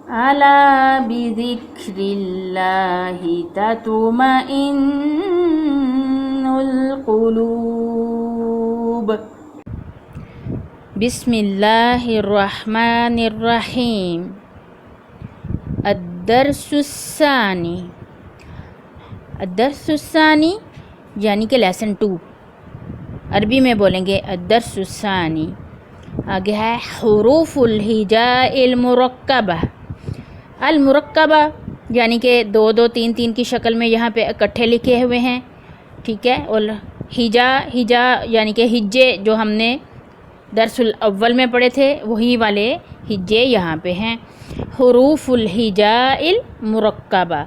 ألا بذكر الله تطمئن القلوب. بسم اللہ الرحمن الرحیم. الدرس الثانی. الدرس الثانی یعنی کہ لیسن 2. عربی میں بولیں گے الدرس الثانی. آگے ہے حروف الہجاء المرکبہ. المرکبہ یعنی کہ 2 2 3 3 کی شکل میں یہاں پہ اکٹھے لکھے ہوئے ہیں، ٹھیک ہے. اور ہجا یعنی کہ ہجے جو ہم نے درس الاول میں پڑھے تھے وہی والے ہجے یہاں پہ ہیں. حروف الہجاء المرکبہ.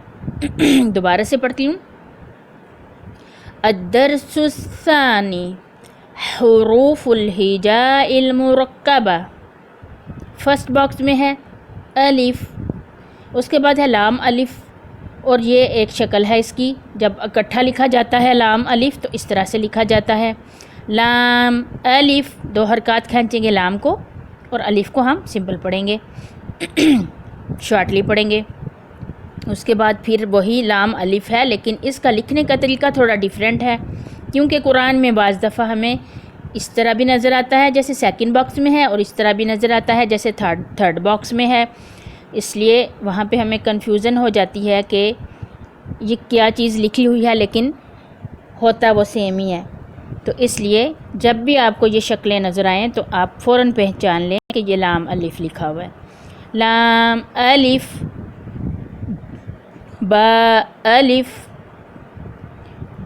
دوبارہ سے پڑھتی ہوں. الدرس الثانی حروف الہجاء المرکبہ. فرسٹ باکس میں ہے الف، اس کے بعد ہے لام الف، اور یہ ایک شکل ہے اس کی. جب اکٹھا لکھا جاتا ہے لام الف تو اس طرح سے لکھا جاتا ہے لام الف. 2 حرکات کھینچیں گے لام کو، اور الف کو ہم سمپل پڑھیں گے، شارٹلی پڑھیں گے. اس کے بعد پھر وہی لام الف ہے، لیکن اس کا لکھنے کا طریقہ تھوڑا ڈیفرنٹ ہے، کیونکہ قرآن میں بعض دفعہ ہمیں اس طرح بھی نظر آتا ہے جیسے سیکنڈ باکس میں ہے، اور اس طرح بھی نظر آتا ہے جیسے تھرڈ باکس میں ہے. اس لیے وہاں پہ ہمیں کنفیوژن ہو جاتی ہے کہ یہ کیا چیز لکھی ہوئی ہے، لیکن ہوتا وہ سیم ہی ہے. تو اس لیے جب بھی آپ کو یہ شکلیں نظر آئیں تو آپ فوراً پہچان لیں کہ یہ لام الف لکھا ہوا ہے. لام الف، با الف.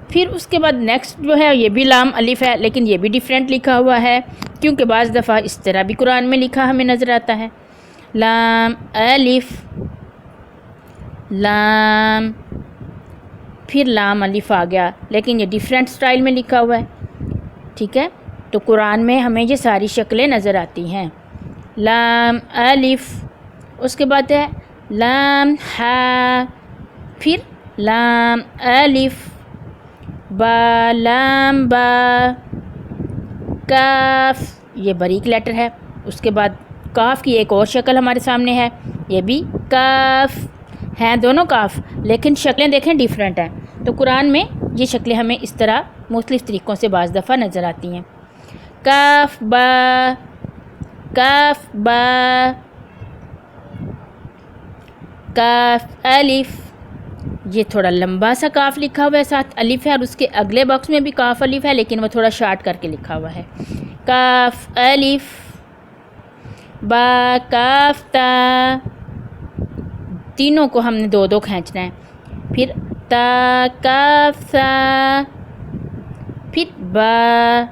پھر اس کے بعد نیکسٹ جو ہے یہ بھی لام الف ہے، لیکن یہ بھی ڈیفرنٹ لکھا ہوا ہے، کیونکہ بعض دفعہ اس طرح بھی قرآن میں لکھا ہمیں نظر آتا ہے. لام الف، لام، پھر لام الف آ گیا، لیکن یہ ڈیفرنٹ سٹائل میں لکھا ہوا ہے، ٹھیک ہے. تو قرآن میں ہمیں یہ ساری شکلیں نظر آتی ہیں. لام الف، اس کے بعد ہے لام ہا، پھر لام الف، با لام با، کاف، یہ باریک لیٹر ہے. اس کے بعد کاف کی ایک اور شکل ہمارے سامنے ہے، یہ بھی کاف ہیں، دونوں کاف، لیکن شکلیں دیکھیں ڈیفرنٹ ہیں. تو قرآن میں یہ شکلیں ہمیں اس طرح مختلف طریقوں سے بعض دفعہ نظر آتی ہیں. کاف با، کاف با، کاف الف. یہ تھوڑا لمبا سا کاف لکھا ہوا ہے، ساتھ الف ہے، اور اس کے اگلے باکس میں بھی کاف الف ہے، لیکن وہ تھوڑا شارٹ کر کے لکھا ہوا ہے. کاف الف، با کاف تا. تینوں کو ہم نے 2 2 کھینچنا ہے. پھر تا کاف سا، پھر با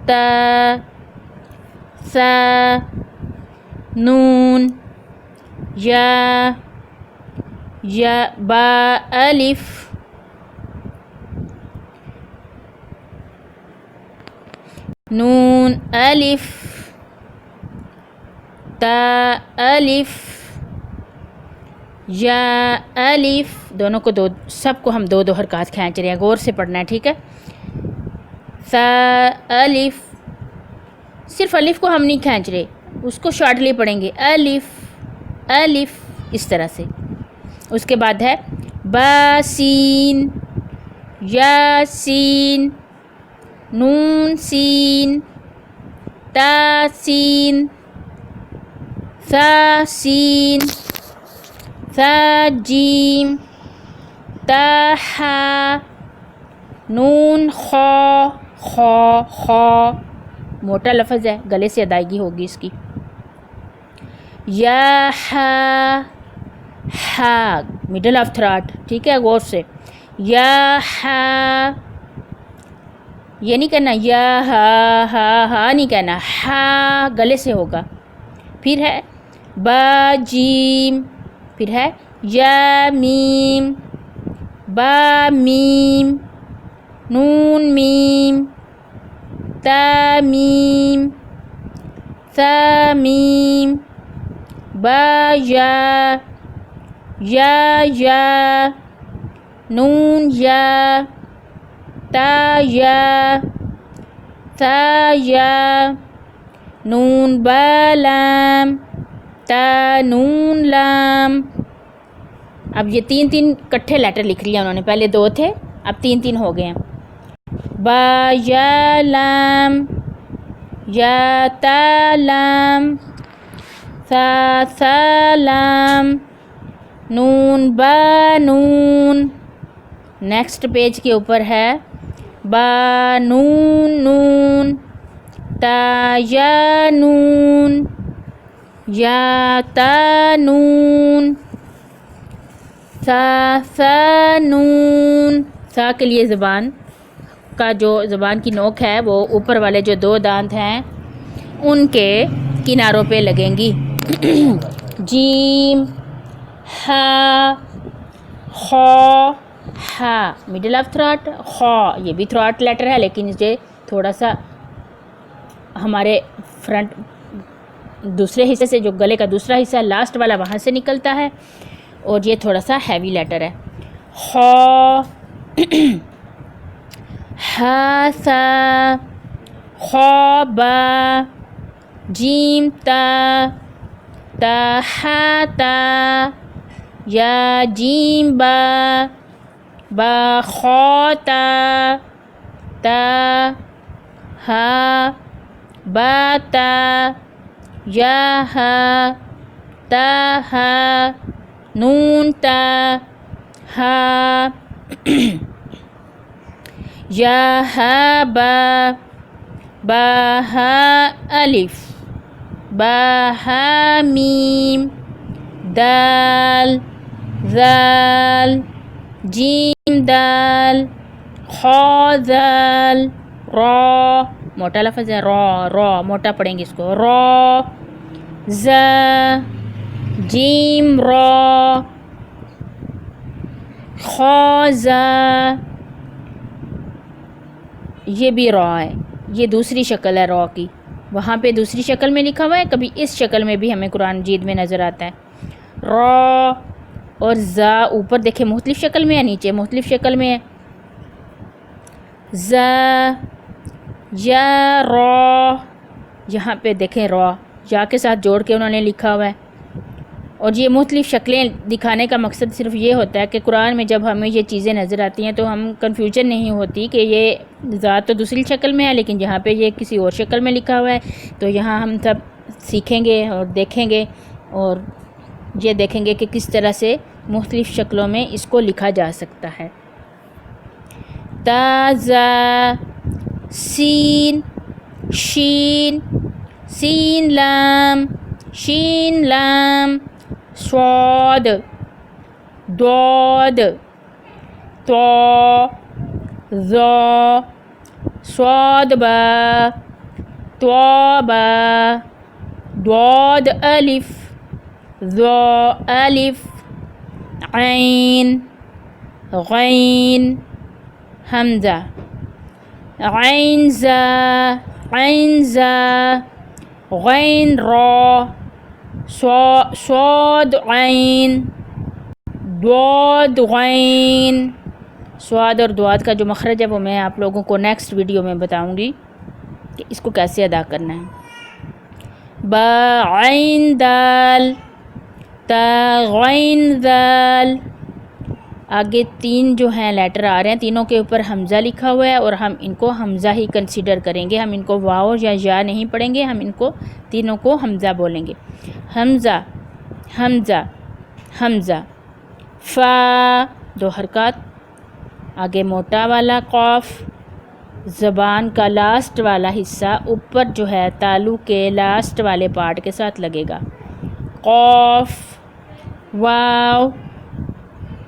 تا سا، نون یا با الف، نون الف، تا الف، یا الف. دونوں کو سب کو ہم 2 2 حرکات کھینچ رہے ہیں، غور سے پڑھنا ہے، ٹھیک ہے. سا الف، صرف الف کو ہم نہیں کھینچ رہے، اس کو شارٹلی پڑھیں گے الف الف، اس طرح سے. اس کے بعد ہے با سین، یا سین، نون سین، تا سین، سا سین، سا جیم، تا ہا، نون خا. خا خا موٹا لفظ ہے، گلے سے ادائیگی ہوگی اس کی. یا ہا، ہا مڈل آف تھراٹ، ٹھیک ہے، غور سے. یا ہا، یہ نہیں کہنا یا ہا ہا ہا نہیں کہنا، ہا گلے سے ہوگا. پھر ہے با جیم، پھر ہے یا میم، با میم، نون میم، تا میم، سا میم، با یا، یا، نون یا، تا یا، سا یا، نون با لام، تا نون لام. اب یہ تین تین کٹھے لیٹر لکھ لیا انہوں نے, پہلے دو تھے اب تین تین ہو گئے ہیں. با یا لام, یا تا لام, سا سا لام, نون با نون. نیکسٹ پیج کے اوپر ہے با نون نون, تا یا نون, یا تا نون, سا سا نون. سا کے لیے زبان کا جو زبان کی نوک ہے وہ اوپر والے جو دو دانت ہیں ان کے کناروں پہ لگیں گی. جیم, ہا, خا, ہا مڈل آف تھراٹ. خا یہ بھی تھراٹ لیٹر ہے لیکن یہ تھوڑا سا ہمارے فرنٹ دوسرے حصے سے, جو گلے کا دوسرا حصہ لاسٹ والا وہاں سے نکلتا ہے, اور یہ تھوڑا سا ہیوی لیٹر ہے. خا, ہا سا, خا با, جیم تا, تا ہا تا, یا جیم با, با خا تا, تا ہا با تا, یا ہا تا ہا, نون تا ہا, یا ہا با, با ہا الف, با ہا میم, دال, ذال, جیم دال, خا ذال, را موٹا لفظ ہے, را را موٹا پڑھیں گے اس کو, را, زا, جیم را, خا زا. یہ بھی را ہے, یہ دوسری شکل ہے را کی. وہاں پہ دوسری شکل میں لکھا ہوا ہے, کبھی اس شکل میں بھی ہمیں قرآن مجید میں نظر آتا ہے. را اور زا اوپر دیکھیں مختلف شکل میں ہے, نیچے مختلف شکل میں ہے. زا, یا را, یہاں پہ دیکھیں را یا کے ساتھ جوڑ کے انہوں نے لکھا ہوا ہے. اور یہ مختلف شکلیں دکھانے کا مقصد صرف یہ ہوتا ہے کہ قرآن میں جب ہمیں یہ چیزیں نظر آتی ہیں تو ہم کنفیوژن نہیں ہوتی کہ یہ ذات تو دوسری شکل میں ہے لیکن یہاں پہ یہ کسی اور شکل میں لکھا ہوا ہے. تو یہاں ہم سب سیکھیں گے اور دیکھیں گے اور یہ دیکھیں گے کہ کس طرح سے مختلف شکلوں میں اس کو لکھا جا سکتا ہے. تا زا, سین, شین, سین لام, شین لام, صاد, ضاد, طا, ظا, صاد با, طا با, ضاد الف, ظا الف, عین, غین, حمزہ, عین زا, عین زا, غین را, صاد عین, ضاد غین. صاد اور ضاد کا جو مخرج ہے وہ میں آپ لوگوں کو نیکسٹ ویڈیو میں بتاؤں گی کہ اس کو کیسے ادا کرنا ہے. با عین دال, تا غین دال. آگے تین جو ہیں لیٹر آ رہے ہیں, تینوں کے اوپر حمزہ لکھا ہوا ہے اور ہم ان کو حمزہ ہی کنسیڈر کریں گے. ہم ان کو واو یا نہیں پڑھیں گے, ہم ان کو تینوں کو حمزہ بولیں گے. حمزہ, حمزہ, حمزہ. فا دو حرکات, آگے موٹا والا قاف, زبان کا لاسٹ والا حصہ اوپر جو ہے تالو کے لاسٹ والے پارٹ کے ساتھ لگے گا. قاف, واو,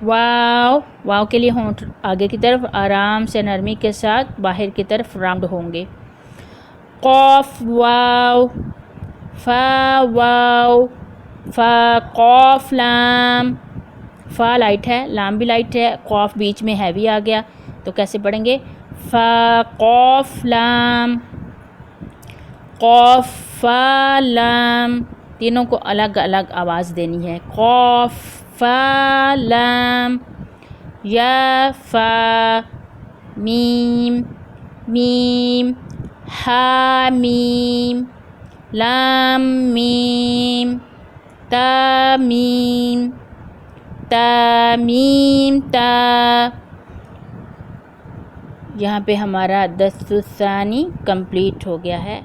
واو. واو کے لیے ہونٹ آگے کی طرف آرام سے نرمی کے ساتھ باہر کی طرف راؤنڈ ہوں گے. قاف واو, فا واو, فا قاف لام. فا لائٹ ہے, لام بھی لائٹ ہے, قاف بیچ میں ہیوی آ گیا تو کیسے پڑھیں گے؟ فا قاف لام, قاف فا لام. تینوں کو الگ الگ آواز دینی ہے. قاف فا لام, یا فا, میم, میم, ہا میم, لام میم, تامیم تامیم تا. یہاں پہ ہمارا درس ثانی کمپلیٹ ہو گیا ہے.